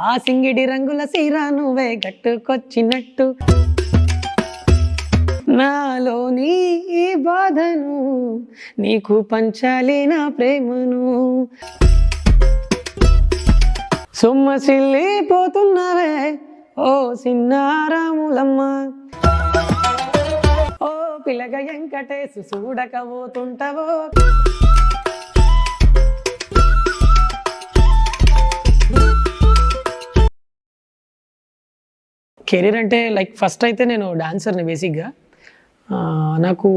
ఆ సింగిడి రంగుల సీరా నువ్వే గట్టుకొచ్చినట్టు నాలోని ఈ బాధను నీకు పంచాలి నా ప్రేమను సొమ్మసిల్లిపోతున్నావే ఓ సిన్నారాములమ్మ ఓ పిల్లగ వెంకటేశు చూడకపోతుంటవో కెరీర్ అంటే లైక్ ఫస్ట్ అయితే నేను డాన్సర్ని బేసిక్గా నాకు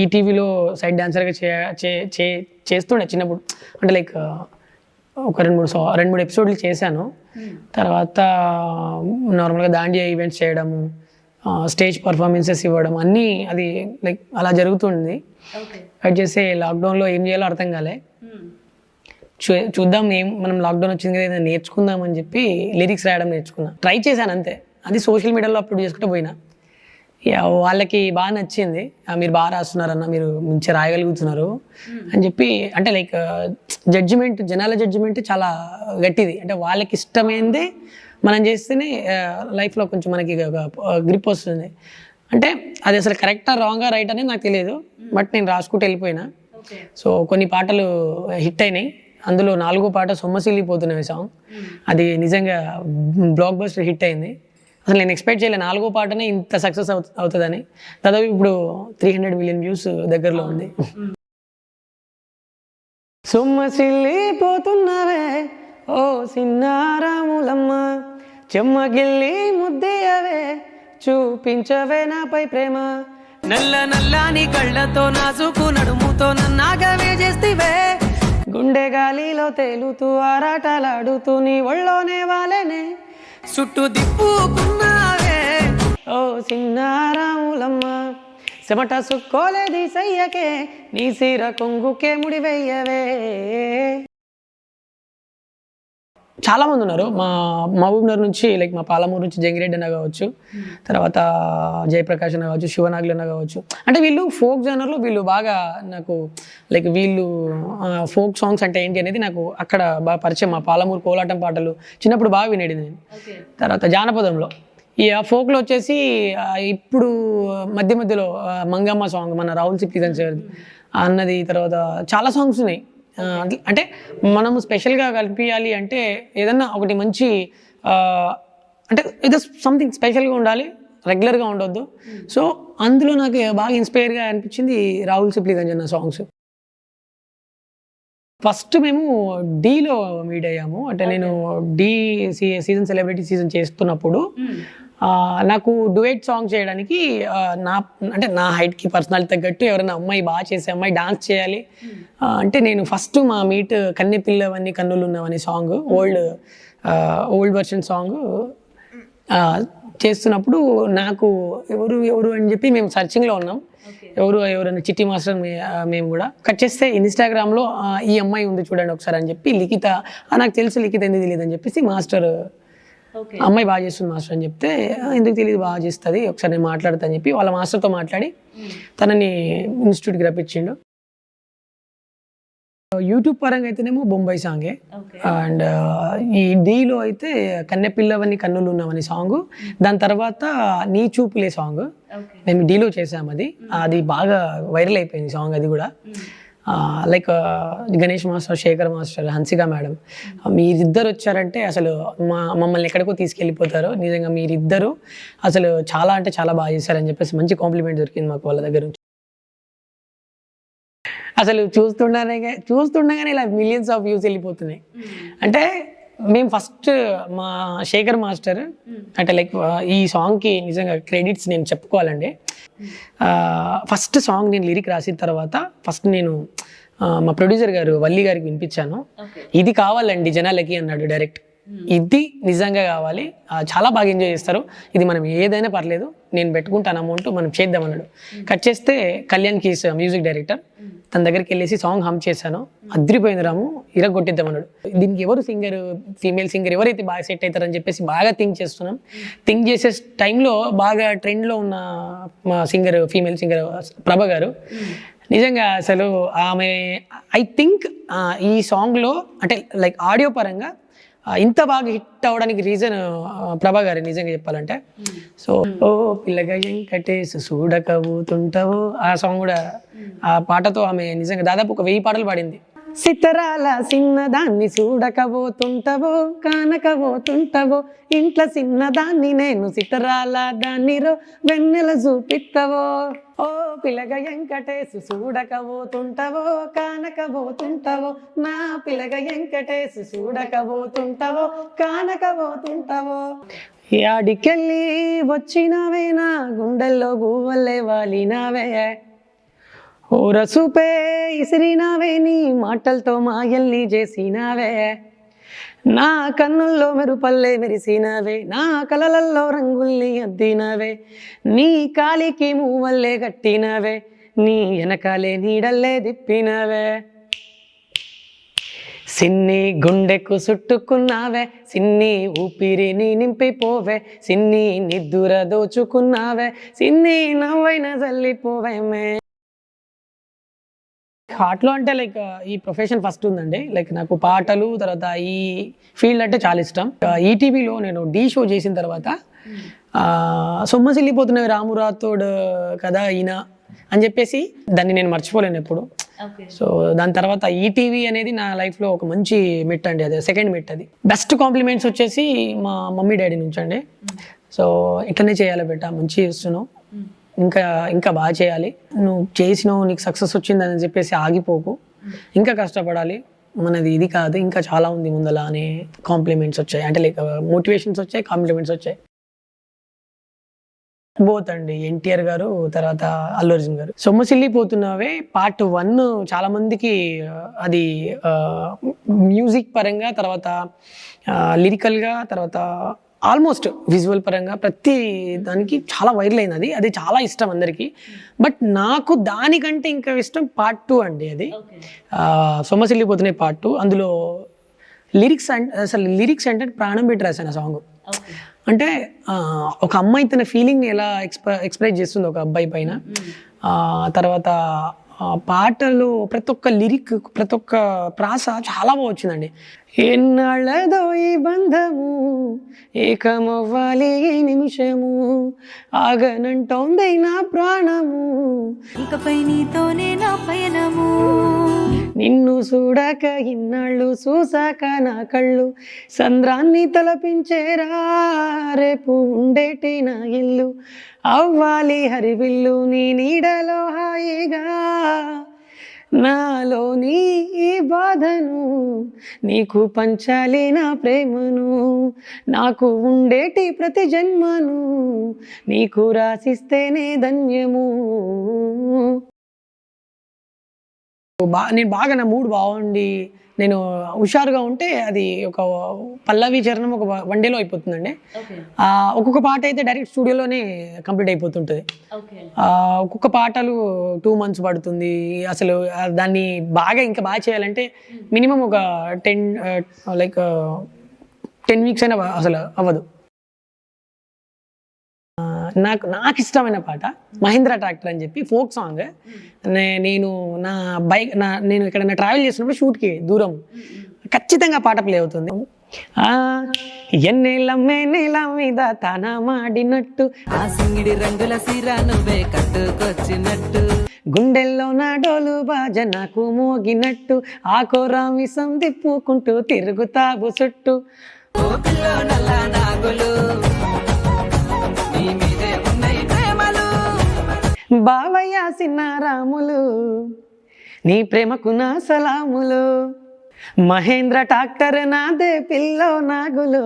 ఈటీవీలో సైడ్ డాన్సర్గా చేస్తుండే చిన్నప్పుడు అంటే లైక్ ఒక రెండు మూడు ఎపిసోడ్లు చేశాను. తర్వాత నార్మల్గా దాండియా ఈవెంట్స్ చేయడము, స్టేజ్ పర్ఫార్మెన్సెస్ ఇవ్వడం అన్నీ అది లైక్ అలా జరుగుతుంది. వెయిట్ చేస్తే లాక్డౌన్లో ఏం చేయాలో అర్థం కాలే. చూద్దాం మనం లాక్డౌన్ వచ్చింది కదా ఏదైనా నేర్చుకుందాం అని చెప్పి లిరిక్స్ రాయడం నేర్చుకున్నా. ట్రై చేశాను అంతే. అది సోషల్ మీడియాలో అప్లోడ్ చేసుకుంటూ పోయినా. వాళ్ళకి బాగా నచ్చింది, మీరు బాగా రాస్తున్నారన్న, మీరు మంచిగా రాయగలుగుతున్నారు అని చెప్పి. అంటే లైక్ జడ్జిమెంట్, జనాల జడ్జిమెంట్ చాలా గట్టిది. అంటే వాళ్ళకి ఇష్టమైందే మనం చేస్తేనే లైఫ్లో కొంచెం మనకి గ్రిప్ వస్తుంది. అంటే అది అసలు కరెక్టా రాంగా రైట్ అనేది నాకు తెలియదు, బట్ నేను రాసుకుంటూ వెళ్ళిపోయినా. సో కొన్ని పాటలు హిట్ అయినాయి. అందులో 4వ పాట సొమ్మసిల్లిపోతున్నవి సాంగ్. అది నిజంగా బ్లాక్ బస్టర్ హిట్ అయింది. అసలు నేను ఎక్స్పెక్ట్ చేయలేదు 4వ పాటనే ఇంత సక్సెస్ అవుతుందని. దాదాపు ఇప్పుడు 300 మిలియన్ వ్యూస్ దగ్గరలో ఉంది. సొమ్మసిల్లిపోతున్నవే ఓ సిన్నారాములమ్మ చెమ్మగిల్లి ముద్దయవే చూపించవే నాపై ప్రేమ నల్ల నల్లాని కళ్ళతో నాసుకు నడుముతో నన్నాగవే చేస్తివే గుండె గాలిలో తేలుతూ ఆరాటలాడుతూ నీ ఒళ్ళోనే వాలేనే చుట్టూ దిప్పుకున్నావే ఓ సిన్నారాములమ్మ చెమట సుక్కోలేది సయ్యకే నీ సీర కొంగుకే ముడివెయ్యవే. చాలా మంది ఉన్నారు మా మహబూబ్నగర్ నుంచి, లైక్ మా పాలమూరు నుంచి జంగిరెడ్డి అన్న కావచ్చు, తర్వాత జయప్రకాష్ అన్న కావచ్చు, శివనాగులు అన్న కావచ్చు. అంటే వీళ్ళు ఫోక్ జనర్లో వీళ్ళు బాగా నాకు లైక్ వీళ్ళు ఫోక్ సాంగ్స్ అంటే ఏంటి అనేది నాకు అక్కడ బాగా పరిచయం. మా పాలమూరు కోలాటం పాటలు చిన్నప్పుడు బాగా వినేది నేను. తర్వాత జానపదంలో ఈ ఫోక్లో వచ్చేసి ఇప్పుడు మధ్యలో మంగమ్మ సాంగ్ మన రాహుల్ సిప్లిగన్స్ అన్నది, తర్వాత చాలా సాంగ్స్ ఉన్నాయి. అంటే మనం స్పెషల్గా కల్పించాలి అంటే ఏదన్నా ఒకటి మంచి అంటే ఏదో సంథింగ్ స్పెషల్గా ఉండాలి, రెగ్యులర్గా ఉండొద్దు. సో అందులో నాకు బాగా ఇన్స్పైర్గా అనిపించింది రాహుల్ సిప్లిగంజ్ అన్న సాంగ్స్. ఫస్ట్ మేము డీలో మీట్ అయ్యాము. అంటే నేను డీ సీజన్ సెలబ్రిటీ సీజన్ చేస్తున్నప్పుడు నాకు డ్యూయట్ సాంగ్ చేయడానికి నా హైట్కి పర్సనాలిటీ తగ్గట్టు ఎవరైనా అమ్మాయి బాగా చేసే అమ్మాయి డాన్స్ చేయాలి అంటే నేను ఫస్ట్ మా మీట్ కన్నె పిల్లవన్నీ కన్నులు ఉన్నవని సాంగ్, ఓల్డ్ వర్షన్ సాంగ్ చేస్తున్నప్పుడు నాకు ఎవరు అని చెప్పి మేము సర్చింగ్లో ఉన్నాం. ఎవరైనా చిట్టి మాస్టర్ మేము కూడా కట్ చేస్తే ఇన్స్టాగ్రామ్లో ఈ అమ్మాయి ఉంది చూడండి ఒకసారి అని చెప్పి లిఖిత, నాకు తెలుసు లిఖిత ఎందుకు తెలియదు అని చెప్పేసి మాస్టర్ అమ్మాయి బాగా చేస్తుంది మాస్టర్ అని చెప్తే ఎందుకు తెలియదు బాగా చేస్తుంది ఒకసారి నేను మాట్లాడతా అని చెప్పి వాళ్ళ మాస్టర్తో మాట్లాడి తనని ఇన్స్టిట్యూట్కి రప్పించిండు. యూట్యూబ్ పరంగా అయితేనేమో బొంబాయి సాంగే, అండ్ ఈ డీలో అయితే కన్నె పిల్లవని కన్నులు ఉన్నవని సాంగ్, దాని తర్వాత నీ చూపులే సాంగ్ మేము డీలో చేసాము. అది బాగా వైరల్ అయిపోయింది సాంగ్. అది కూడా like Ganesh master, Shekhar master, Hansika madam మీరిద్దరు వచ్చారంటే అసలు మమ్మల్ని ఎక్కడికో తీసుకెళ్ళిపోతారు. నిజంగా మీరిద్దరు అసలు చాలా అంటే చాలా బాగా చేశారని చెప్పేసి మంచి కాంప్లిమెంట్ దొరికింది మాకు వాళ్ళ దగ్గర నుంచి. అసలు చూస్తుండగానే ఇలా మిలియన్స్ ఆఫ్ వ్యూస్ వెళ్ళిపోతున్నాయి. అంటే మేము ఫస్ట్ మా శేఖర్ మాస్టర్ అంటే లైక్ ఈ సాంగ్కి నిజంగా క్రెడిట్స్ నేను చెప్పుకోవాలండి. ఫస్ట్ సాంగ్ నేను లిరిక్ రాసిన తర్వాత ఫస్ట్ నేను మా ప్రొడ్యూసర్ గారు వల్లి గారికి వినిపించాను. ఇది కావాలండి జనాలకి అన్నాడు డైరెక్ట్. ఇది నిజంగా కావాలి, చాలా బాగా ఎంజాయ్ చేస్తారు, ఇది మనం ఏదైనా పర్లేదు నేను పెట్టుకుంటాను అమౌంట్, మనం చేద్దాం అన్నాడు. కట్ చేస్తే కళ్యాణ్ కీస్ మ్యూజిక్ డైరెక్టర్, తన దగ్గరికి వెళ్ళేసి సాంగ్ హమ్ చేశాను. అద్రిపోయింది రాము, ఇరగొట్టిద్దాం అన్నాడు. దీనికి ఎవరు సింగర్, ఫీమేల్ సింగర్ ఎవరైతే బాగా సెట్ అవుతారని చెప్పేసి బాగా థింక్ చేస్తున్నాం. థింక్ చేసే టైంలో బాగా ట్రెండ్లో ఉన్న మా సింగర్, ఫీమేల్ సింగర్ ప్రభ గారు నిజంగా అసలు ఆమె ఐ థింక్ ఈ సాంగ్లో అంటే లైక్ ఆడియో పరంగా ఇంత బాగా హిట్ అవ్వడానికి రీజన్ ప్రభా గారి నిజంగా చెప్పాలంటే. సో ఓ పిల్లగా వెంకటేశ్ చూడకబోతుంటావో ఆ సాంగ్ కూడా ఆ పాటతో ఆమె నిజంగా దాదాపు ఒక 1000 పాటలు పాడింది. సితరాల చిన్నదాన్ని చూడకబోతుంటవో కానకబోతుంటవో ఇంట్లో చిన్నదాన్ని నేను సితరాల దాన్నిరో వెన్నెల చూపిత్తవో ఓ పిల్లగ వెంకటేశ్ చూడకబోతుంటవో కానకబోతుంటవో నా పిల్లగ వెంకటేశ్ చూడకబోతుంటవో కానకబోతుంటవో యాడికెళ్ళి వచ్చినవే నా గుండెల్లో గువ్వలే వాలినవే ఓరసూపే ఇసిరినావే నీ మాటలతో మాయల్ని చేసినావే నా కన్నుల్లో మెరుపల్లే మెరిసినవే నా కలలల్లో రంగుల్ని అద్దినవే నీ కాలికి మూవల్లే కట్టినవే నీ వెనకాలే నీడల్లే దిప్పినవే సిన్ని గుండెకు చుట్టుకున్నావే సిన్ని ఊపిరిని నింపిపోవే సిన్ని నిద్దుర దోచుకున్నావే సిన్ని నవ్వైన చల్లిపోవేమే. హార్ట్లో అంటే లైక్ ఈ ప్రొఫెషన్ ఫస్ట్ ఉందండి. లైక్ నాకు పాటలు తర్వాత ఈ ఫీల్డ్ అంటే చాలా ఇష్టం. ఈటీవీలో నేను ఢీ షో చేసిన తర్వాత సొమ్మసిల్లిపోతున్నవి రాము రాథోడ్ కదా ఈయన అని చెప్పేసి దాన్ని నేను మర్చిపోలేను ఎప్పుడు. సో దాని తర్వాత ఈటీవీ అనేది నా లైఫ్లో ఒక మంచి మెట్ అండి, అది సెకండ్ మెట్. అది బెస్ట్ కాంప్లిమెంట్స్ వచ్చేసి మా మమ్మీ డాడీ నుంచి అండి. సో ఇట్లనే చేయాలి బెట్ట, మంచి చేస్తున్నావు, ఇంకా ఇంకా బాగా చేయాలి, నువ్వు చేసినావు నీకు సక్సెస్ వచ్చిందని చెప్పేసి ఆగిపోకు, ఇంకా కష్టపడాలి, మనది ఇది కాదు ఇంకా చాలా ఉంది ముందల అనే కాంప్లిమెంట్స్ వచ్చాయి. అంటే లైక్ మోటివేషన్స్ వచ్చాయి, కాంప్లిమెంట్స్ వచ్చాయి. బోత్ అండి, ఎన్టీఆర్ గారు తర్వాత అల్లు అర్జున్ గారు. సొమ్మసిల్లిపోతున్నవే పార్ట్ 1 చాలా మందికి అది మ్యూజిక్ పరంగా తర్వాత లిరికల్గా తర్వాత ఆల్మోస్ట్ విజువల్ పరంగా ప్రతి దానికి చాలా వైరల్ అయింది. అది చాలా ఇష్టం అందరికీ. బట్ నాకు దానికంటే ఇంకా ఇష్టం పార్ట్ 2 అండి. అది సొమ్మసిల్లిపోతున్నాయి పార్ట్ 2. అందులో లిరిక్స్ అసలు లిరిక్స్ అంటే ప్రాణం పెట్టి రాశాను ఆ సాంగ్. అంటే ఒక అమ్మాయి తన ఫీలింగ్ని ఎలా ఎక్స్ప్రెస్ చేస్తుంది ఒక అబ్బాయి పైన. తర్వాత పాటలు ప్రతి ఒక్క లిరిక్ ప్రతి ఒక్క ప్రాస చాలా బాగా వచ్చిందండి. ఎన్నాళ్ళదో ఈ బంధము ఏకమవ్వాలి ఈ నిమిషము ఆగనంటోంది నా ప్రాణము ఇకపై నీతోనే నా పయనము నిన్ను చూడక ఇన్నాళ్ళు చూసాక నా కళ్ళు సంద్రాన్ని తలపించేరా రేపు ఉండేటి నా ఇల్లు అవ్వాలి హరివిల్లు నీ నీడలో హాయిగా నాలోని ఈ బాధను నీకు పంచాలి నా ప్రేమను నాకు ఉండేటి ప్రతి జన్మను నీకు రాసిస్తేనే ధన్యము. నేను బాగా నా మూడ్ బాగుండి నేను హుషారుగా ఉంటే అది ఒక పల్లవి చరణం ఒక 1 డేలో అయిపోతుందండి. ఒక్కొక్క పాట అయితే డైరెక్ట్ స్టూడియోలోనే కంప్లీట్ అయిపోతుంటుంది. ఒక్కొక్క పాటలు 2 months పడుతుంది. అసలు దాన్ని ఇంకా బాగా చేయాలంటే మినిమం ఒక 10 weeks అయినా అసలు అవ్వదు. నాకు ఇష్టమైన పాట మహేంద్ర ట్రాక్టర్ అని చెప్పి ఫోక్ సాంగ్. నేను నా బైక్ నేను ఎక్కడైనా ట్రావెల్ చేసినప్పుడు షూట్కి దూరం ఖచ్చితంగా పాట ప్లే అవుతుంది. ఎన్నేళ్ళమ్మే నేల మీద తన మాడినట్టు ఆ సింగిడి రంగుల సీరా నువ్వే కట్టుకొచ్చినట్టు గుండెల్లో నా డోలు బాజ నాకు మోగినట్టు ఆ కోరామిసం తిప్పుకుంటూ తిరుగుతావు చుట్టూ బావయ్య సిన్నారాములు నీ ప్రేమకు నా సలాములు మహేంద్ర ట్రాక్టర్ నాదే పిల్లో నాగులు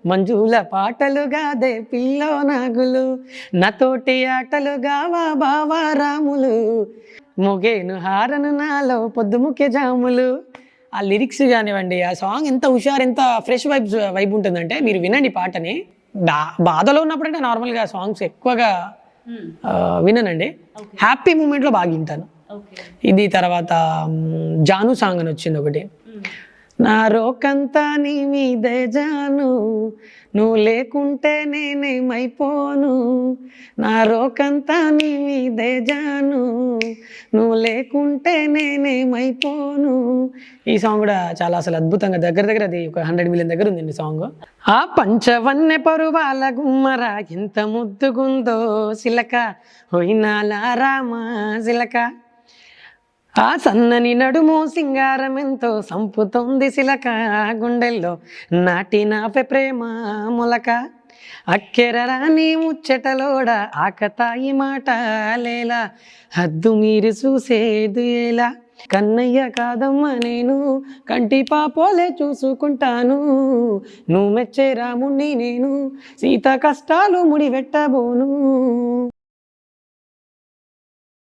మంజుల పాటలుగాదే పిల్లో నాగులు నాతోటి ఆటలుగావా బావా రాములు ముగేను హారను నాలో పొద్దుముఖ్య జాములు. ఆ లిరిక్స్ కానివ్వండి, ఆ సాంగ్ ఎంత హుషారు ఎంత ఫ్రెష్ వైబ్ ఉంటుందంటే మీరు వినండి పాటని. బాధలో ఉన్నప్పుడంటే నార్మల్గా సాంగ్స్ ఎక్కువగా విననండి, హ్యాపీ మూమెంట్లో బాగా వింటాను. ఇది తర్వాత జాను సాంగ్ అని వచ్చింది ఒకటి, నా రోకంతా నీ మీదే జాను, నువ్వు లేకుంటే నేనేమైపోను. నా రోకంతా నీ మీదే జాను, నువ్వు లేకుంటే నేనేమైపోను. ఈ సాంగ్ కూడా చాలా అసలు అద్భుతంగా దగ్గర అది ఒక 100 మిలియన్ దగ్గర ఉందండి సాంగ్. ఆ పంచవన్నె పరువాల గుమ్మరా ఎంత ముద్దుగుందో సిలక, హోయినాల రామా సిలక. ఆ సన్నని నడుము సింగారం ఎంతో సంపుతోంది సిలక, గుండెల్లో నాటినాపే ప్రేమ మొలక. అక్కెరరాని ముచ్చటలోడ ఆకతాయి మాట లేలా, హద్దు మీరు చూసేది ఎలా. కన్నయ్య కాదమ్మ నేను, కంటి పాపోలే చూసుకుంటాను. నువ్వు మెచ్చే రాముణ్ణి నేను, సీత కష్టాలు ముడివెట్టబోను.